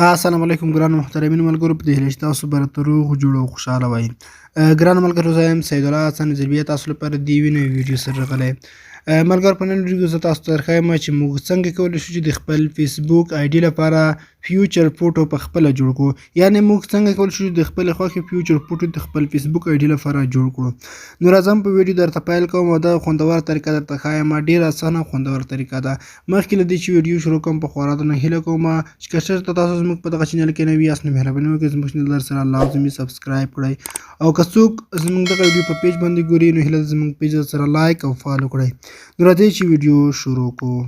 السلام علیکم ګرانو محترمینو ملګرو په دې هیله چې تاسو به راته روغ جوړ او خوشحاله وئ. ګرانو ملګرو زه یم سید الله حسن زربیه تاسو لپاره د یوې نوې ویډیو سره راغلی. ملګرو په نن ویډیو کې زه تاسو ته درښایم چې موږ څنګه کولی شو چې د خپل فیسبوک آی ډي لپاره فیوچر فوټو په خپله جوړ کړو، یعنې موږ څنګه کولی شو چې د خپلې خوښې فیوچر فوټو د خپل فیسبوک آی ډي لپاره جوړ کړو. نو راځم په ویډیو درته پیل کوم او دا خوندوره طریقه درته ښایم، ډېره اسانه خوندوره طریقه ده. مخکې له دې چې ویډیو شروع کوم په خورا درنه هیله کوم چې که چېرته تاسو زموږ په دغه چینل کې نوي یاست نو مهرباني وکړئ زموږ چینل درسره لازمي سبسکرایب کړئ، او که څوک زموږ دغه ویډیو په پیج باندې ګوري نو هیله ده زموږ پیج سره لایک او فالو کړئ. نو راځئ چې ویډیو شروع کړو.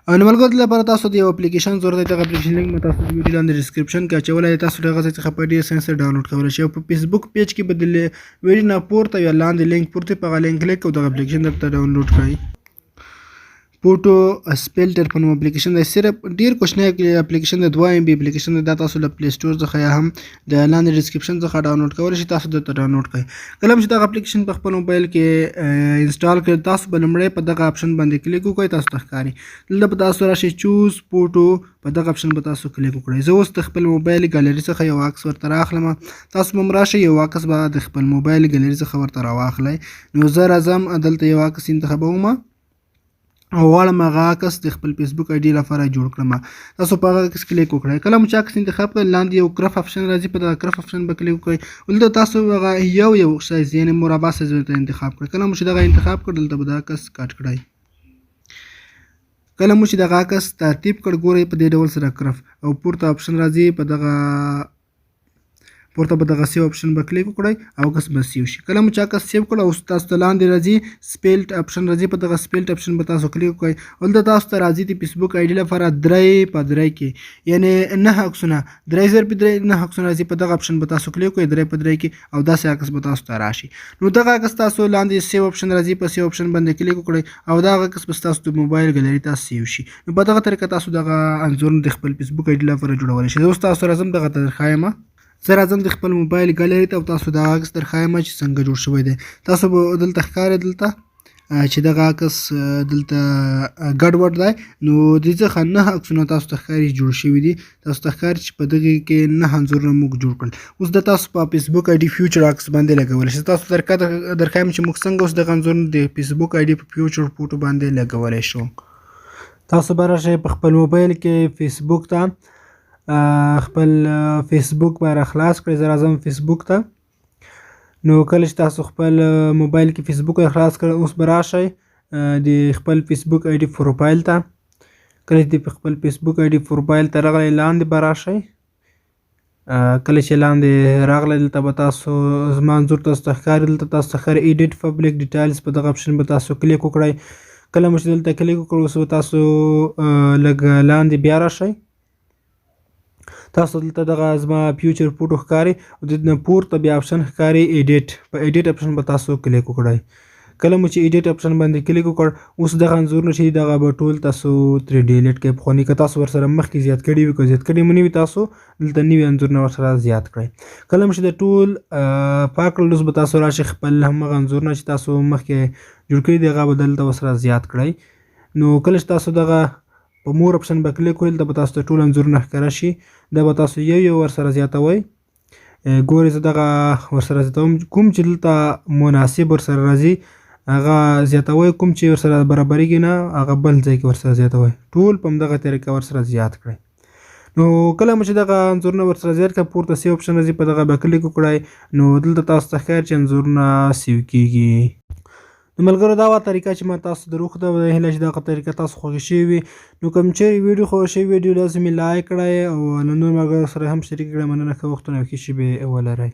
نو ملګرو دې لپاره تاسو د یو اپلیکیشن ضرورت دی. دغه اپلیکیشن لینک مو تاسو د ویډیو لاندې ډسکرپشن کې اچولی دی. تاسو د هغه ځای څخه په ډېر اسانۍ سره ډاونلوډ کولی شئ، او په فیسبوک پیج کې به د ویډیو نه پورته یا لاندې لینک پورته په هغه لینک کلیک او دغه اپلیکیشن درته ډاونلوډ کړئ. فوټو سپیلټر په نوم اپلیکیشن دی. صرف ډېر کوچنی اپلیکیشن دی، 2 MB اپلیکیشن دی. دا تاسو له پلی سټور څخه یا هم د لاندې ډسکرپشن څخه ډاونلوډ کولی شئ. تاسو درته ډاونلوډ کړئ. کله چې دغه اپلیکیشن په خپل موبایل کې انسټال کړئ، تاسو به لومړی په دغه اپشن باندې کلیک وکړئ. تاسو ته ښکاري دلته به تاسو راشئ چوز فوټو، په دغه اپشن به تاسو کلیک وکړئ. زه اوس د خپل موبایل ګالري څخه یو عکس ورته راخلم. تاسو به هم راشئ یو عکس به د خپل موبایل ګالري څخه ورته راواخلئ. نو زه راځم دلته یو عکس انتخابوم او غواړم هغه عکس د خپل فیسبوک آی ډي لپاره جوړ کړم. تاسو په هغه عکس کلیک وکړئ. کله مو چې عکس انتخاب کړئ لاندې یو کرف اپشن راځي، په دغه کرف اپشن به کلیک وکړئ. دلته تاسو هغه یو سایز یعنې مربع سایز ورته انتخاب کړئ. کله مو چې دغه انتخاب کړ دلته به دا عکس کټ کړئ. کله مو چې دغه عکس ترتیب کړ ګورئ په دې ډول سره کرف او پورته اپشن راځي، په دغه پورته به دغه سیو اپشن به کلیک وکړئ او عکس به سیو شي. کله مو چې عکس سیو کړ او تاسو ته لاندې راځي سپیلټ اپشن راځي، په دغه سپیلټ اپشن به تاسو کلیک وکړئ. دلته تاسو ته راځي د فیسبوک آی ډي لپاره 3 په 3 کې، یعنې 9 عکسونه 3 زر په 3 9 عکسونه راځي. په دغه اپشن به تاسو کلیک وکړئ 3 په 3 کې، او داسې عکس به تاسو ته راشي. نو دغه عکس تاسو لاندې سیو اپشن راځي، په سیو اپشن باندې کلیک وکړئ او دغه عکس به تاسو د موبایل ګالري ته سیو شي. نو په دغه طریقه تاسو دغه انځورونه د خپل فیسبوک آی ډي لپاره جوړولی شئ. زه اوس تاسو راځم دغه ته درښایم. زه راځم د خپل موبایل ګالري ته او تاسو دغه عکس درښایم چې څنګه جوړ شوی دی. تاسو به دلته ښکاري دلته چې دغه عکس دلته ګډوډ دی، نو د څخه 9 عکسونه تاسو ته ښکاري جوړ شوي دي. تاسو ته ښکاري چې په دغه کې 9 انځورونه موږ جوړ کړل. اوس د تاسو په فیسبوک آی ډي فیوچر عکس باندې لګولی شئ. تاسو درښایم چې موږ څنګه اوس دغه انځورونه د فیسبوک آی ډي په فیوچر فوټو باندې لګولی شو. تاسو به راشئ په خپل موبایل کې فیسبوک ته، خپل فیسبوک به را خلاص کړئ. زه راځم فیسبوک ته. نو کله چې تاسو خپل موبایل کې فیسبوک خلاص کړئ، اوس به راشئ د خپل فیسبوک آی ډي پروفایل ته. کله چې د خپل فیسبوک آی ډي پروفایل ته راغلی لاندې به راشئ. کله چې لاندې راغلی دلته به تاسو زما انځور تاسو ته ښکاري، دلته تاسو ته ښکاري ایډیټ پبلیک ډیټیلز، په دغه اپشن به تاسو کلیک وکړئ. کله مو چې دلته کلیک وکړئ اوس به تاسو لږ لاندې بیا راشئ. تاسو دلته دغه زما فیوچر فوټو ښکاري او د نه پورته بیا اپشن ښکاري ایډیټ، په ایډیټ اپشن به تاسو کلیک وکړئ. کله مو چې ایډیټ اپشن باندې کلیک وکړ اوس دغه انځورونه چې دغه به ټول تاسو ترې ډیلیټ کړئ. پخواني که تاسو ورسره مخکې زیات کړي وي، که زیات کړي مو نه وي تاسو دلته نوي انځورونه ورسره زیات کړئ. کله مو چې د ټول پاک کړل اوس به تاسو راشئ خپل همغه انځورونه چې تاسو مخکې جوړ کړي دي هغه به دلته ورسره زیات کړئ. نو کله چې تاسو دغه په مور اپشن به کلیک وکړئ دلته به تاسو ته ټول انځورونه ښکاره شي. دا به تاسو یو ورسره زیاتوئ. ګورئ زه دغه ورسره زیاتوم، کوم چې دلته مناسب ورسره راځي هغه زیاتوئ، کوم چې ورسره برابریږي نه هغه بل ځای کې ورسره زیاتوئ. ټول په همدغه طریقه ورسره زیات کړئ. نو کله مو چې دغه انځورونه ورسره زیات کړئ پورته سیو اپشن راځي، په دغه به کلیک وکړئ. نو دلته تاسو ته ښکاري چې انځورونه سیو کیږي. نو ملګرو دا وه طریقه چې ما تاسو در وښوده. د هیله چې دغه طریقه تاسو خوښه شوې وي. نو کوم چیرې ویډیو خوښه شوې ویډیو لازمي لایک کړئ او له نورو ملګرو سره هم شریک کړئ. مننه، ښه وختونه او ښې شېبې ولرئ.